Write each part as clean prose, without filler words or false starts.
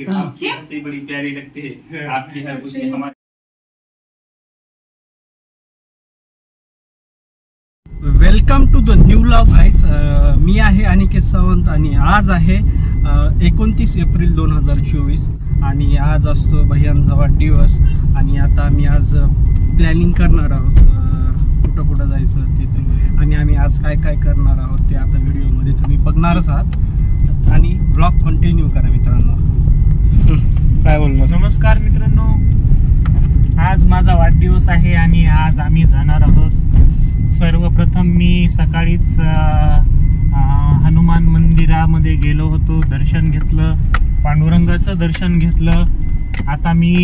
आपकी हंसी बड़ी प्यारी लगती है, आपकी हर खुशी हमारी। Welcome to the new vlog guys. मी आहे अनिकेत सावंत आणि आज आहे 29 एप्रिल 2024 आणि आज असतो भैयांचा वाढदिवस आणि आता आम्ही आज प्लॅनिंग करणार आहोत कुठं कुठं जायचं ते आणि आम्ही आज काय काय करणार आहोत ते आता व्हिडिओमध्ये तुम्ही बघणारच आहात आणि ब्लॉग कंटिन्यू करा मित्रांनो। काय बोलणार? नमस्कार मित्रांनो, आज माझा वाढदिवस आहे आणि आज आम्ही जाणार आहोत। सर्वप्रथम मी सकाळीच हनुमान मंदिरामध्ये गेलो होतो, दर्शन घेतलं, पांडुरंगाचं दर्शन घेतलं। आता मी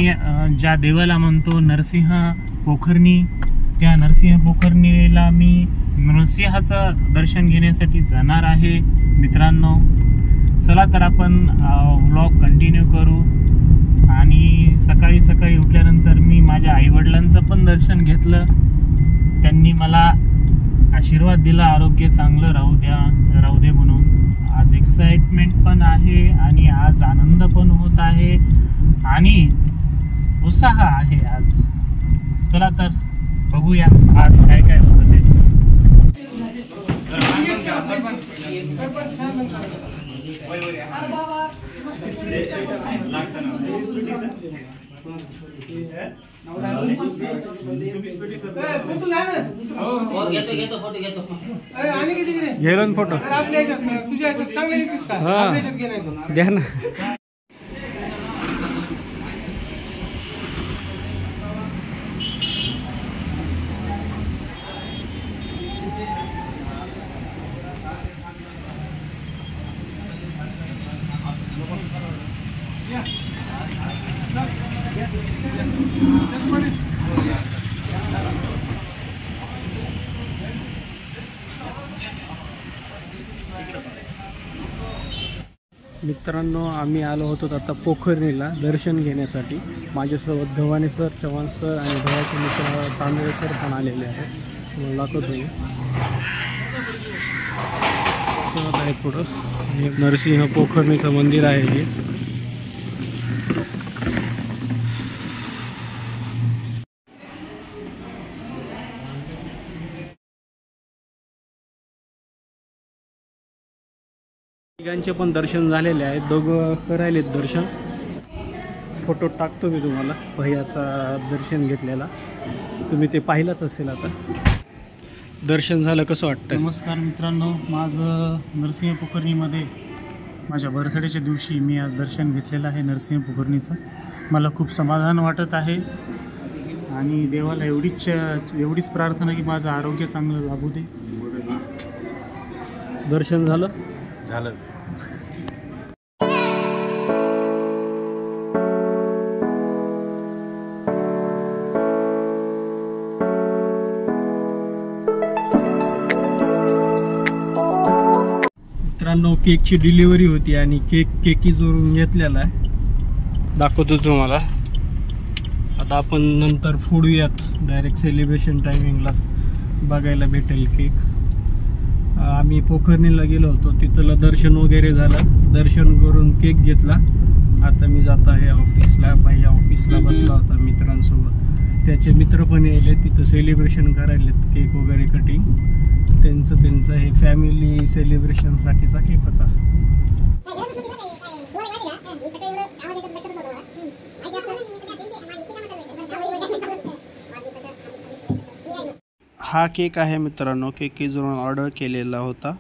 ज्या देवाला म्हणतो नरसिंह पोखरणी, त्या नरसिंह पोखरणीला मी नरसिंहाचं दर्शन घेण्यासाठी जाणार आहे मित्रांनो। चला तर आपण व्लॉग कंटिन्यू करू। आणि सकाळी सकाळी उठल्यानंतर मी माझ्या आईवडिलांचं पण दर्शन घेतलं, त्यांनी मला आशीर्वाद दिला, आरोग्य चांगलं राहू दे म्हणून। आज एक्साइटमेंट पण आहे आणि आज आनंद पण होत आहे आणि उत्साह आहे आज। चला तर बघूया आज काय काय होतं ते। घेऊन फोटो द्या ना। मित्रांनो, आम्ही आलो होतो आता पोखरणीला दर्शन घेण्यासाठी। माझ्यासोबत गव्हाणे सर, चव्हाण सर आणि भैयाचे मित्र तांदळे सर पण आलेले आहेत। दाखवतो सहज आहे पुढं, हे नरसिंह पोखरणीचं मंदिर आहे हे। तिघांचे पण दर्शन झालेले आहेत, दोघं करायलेत दर्शन। फोटो टाकतो मी तुम्हाला भैयाचा दर्शन घेतलेला, तुम्ही ते पाहिलंच असेल। आता दर्शन झालं, कसं वाटतं? नमस्कार मित्रांनो, माझं नरसिंह पोखरणीमध्ये माझ्या बर्थडेच्या दिवशी मी आज दर्शन घेतलेलं आहे नरसिंह पोखरणीचं। मला खूप समाधान वाटत आहे आणि देवाला एवढीच प्रार्थना की माझं आरोग्य चांगलं लाभू दे। दर्शन झालं? झालं। मित्रांनो, केकची डिलिव्हरी होती आणि केकी जोडून घेतलेला आहे, दाखवतो तुम्हाला। आता आपण नंतर फोडूयात, डायरेक्ट सेलिब्रेशन टायमिंगला बघायला भेटेल केक। आम्ही पोखरणीला गेलो होतो, तिथलं दर्शन वगैरे झालं, दर्शन करून केक घेतला। आता मी जात आहे ऑफिसला। भैया ऑफिसला बसला होता मित्रांसोबत, त्याचे मित्र पण यायले, तिथं सेलिब्रेशन करायलेत, केक वगैरे कटिंग त्यांचं हे फॅमिली सेलिब्रेशनसाठीचा केक होता। हा केक आहे मित्रांनो, केक जोडून ऑर्डर केलेला होता।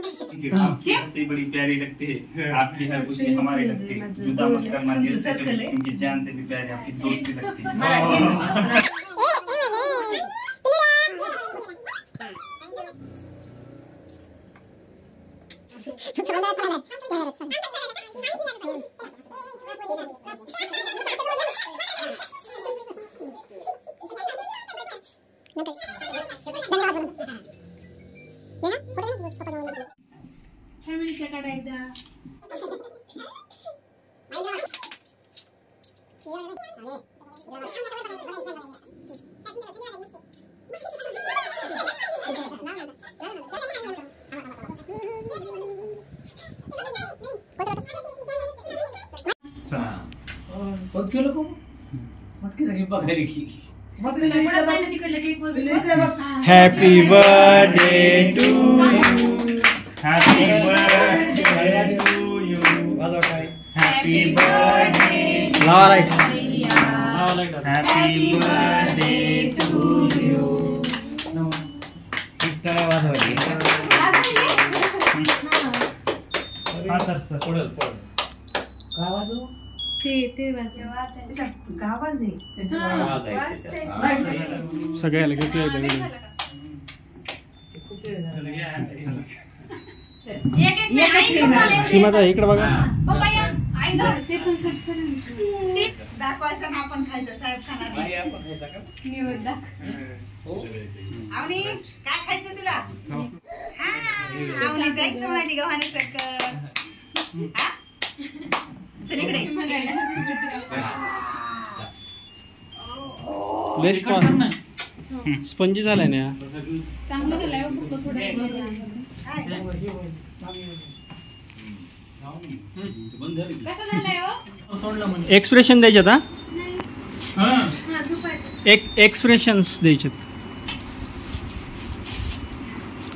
आपकी हंसी बड़ी प्यारी लगती है, आपकी हर खुशी हमारी लगती है। जुदा मत करना दिल से कभी, क्योंकि जान से भी प्यारी आपकी दोस्ती लगती है। फॅमिलीच्या कडे एकदा happy birthday to happy birthday to you, happy birthday, happy birthday to you. हा सर सर ते सगळ्याला घ्यायचं. सीमाता इकडे बघा. दाखवायचं ना आपण खायचं साहेब खाणार काय खायचं तुला? जायचं म्हणाली गव्हाने चक्कर. चल इकडे लेस पण स्पंजी झालाय ना. चांगलं झालंय फक्त थोडं कसं झालंय हो? एक्सप्रेशन द्यायच्यात. हा हा दुपारी एक्सप्रेशन्स द्यायचे.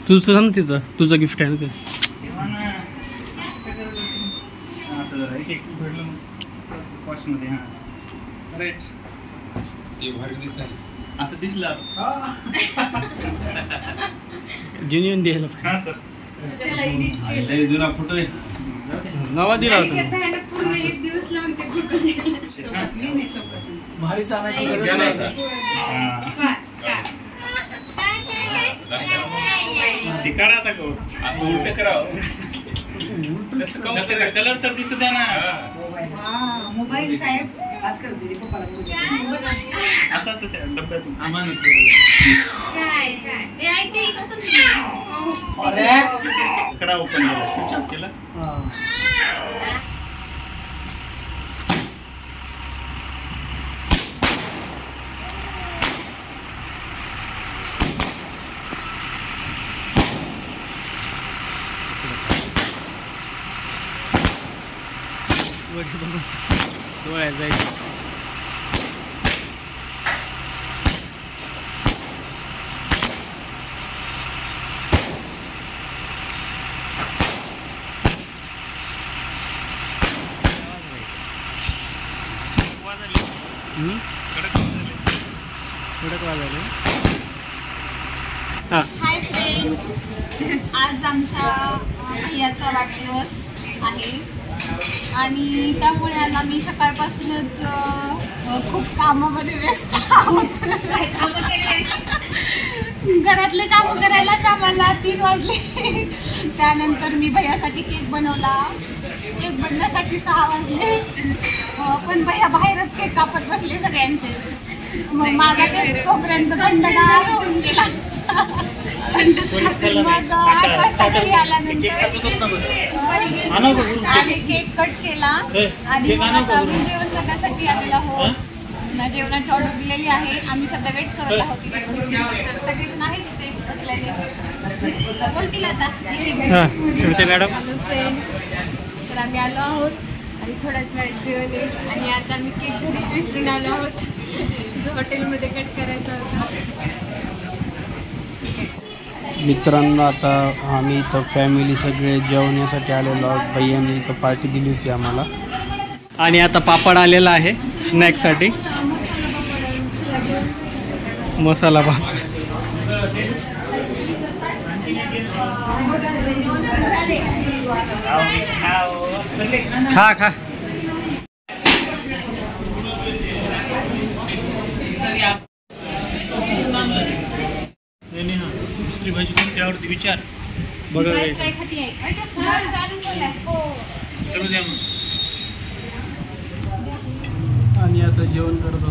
तुझं सांग तिथं तुझं गिफ्ट आहे ना ते. असं दिसलं जेन्युइन द्यायला हा सर त्याला edit केलं. लय जुना फोटो आहे. नवा दिला आणि होता. कसं आहे ना, पूर्ण एक दिवस लावून ते फोटो द्यायला. ते करा आता गो, असं उलट करावं. कलर तर दिसू द्या ना. मोबाईल साहेब आजकाल दिली पप्पाला असं असं त्या डब्यातून आम्हाला काय काय ए आय ते इथं तुम्ही करा ओपन स्विच ऑफ केलं. डोळ्यात जायचं. कडक वाजायला. हा हाय फ्रेंड्स, आज आमच्या भैयाचा वाढदिवस आहे आणि त्यामुळे आज आम्ही सकाळपासूनच खूप कामामध्ये व्यस्त आहोत. घरातले कामं करायलाच आम्हाला 3 वाजले. त्यानंतर मी भैयासाठी केक बनवला. केक बनण्यासाठी 6 वाजले. पण भैया बाहेरच केक कापत बसले सगळ्यांचे. मग माझा केक तोपर्यंत थंडगार होऊन गेला. मग 8 वाजता घरी आल्यानंतर आम्ही केक कट केला आणि मग आता आम्ही जेवण करण्यासाठी आलेलो आहोत. जेवणाची ऑर्डर दिलेली आहे. आम्ही सध्या वेट करत आहोत इथे बसून. सगळेजण आहेत इथे बसलेले. बोलतील आता. हॅलो फ्रेंड्स, तर आम्ही आलो आहोत आणि थोड्याच वेळात जेवण येईल. आणि आज आम्ही केक घरीच विसरून आलो आहोत, जो हॉटेलमध्ये कट करायचा होता. मित्रांनो, आता आम्ही इथं फॅमिली सगळे जेवण्यासाठी आलेलो आहोत. भैयाने इथं पार्टी दिली होती आम्हाला. आणि आता पापड आलेला आहे स्नॅक्ससाठी. मसाला पापड. खा खा. दुसरी भाजी कोणती आवडते विचार. बघा फ्राय फ्राय खाती आहे. हो. करू द्या मग. आणि आता जेवण करत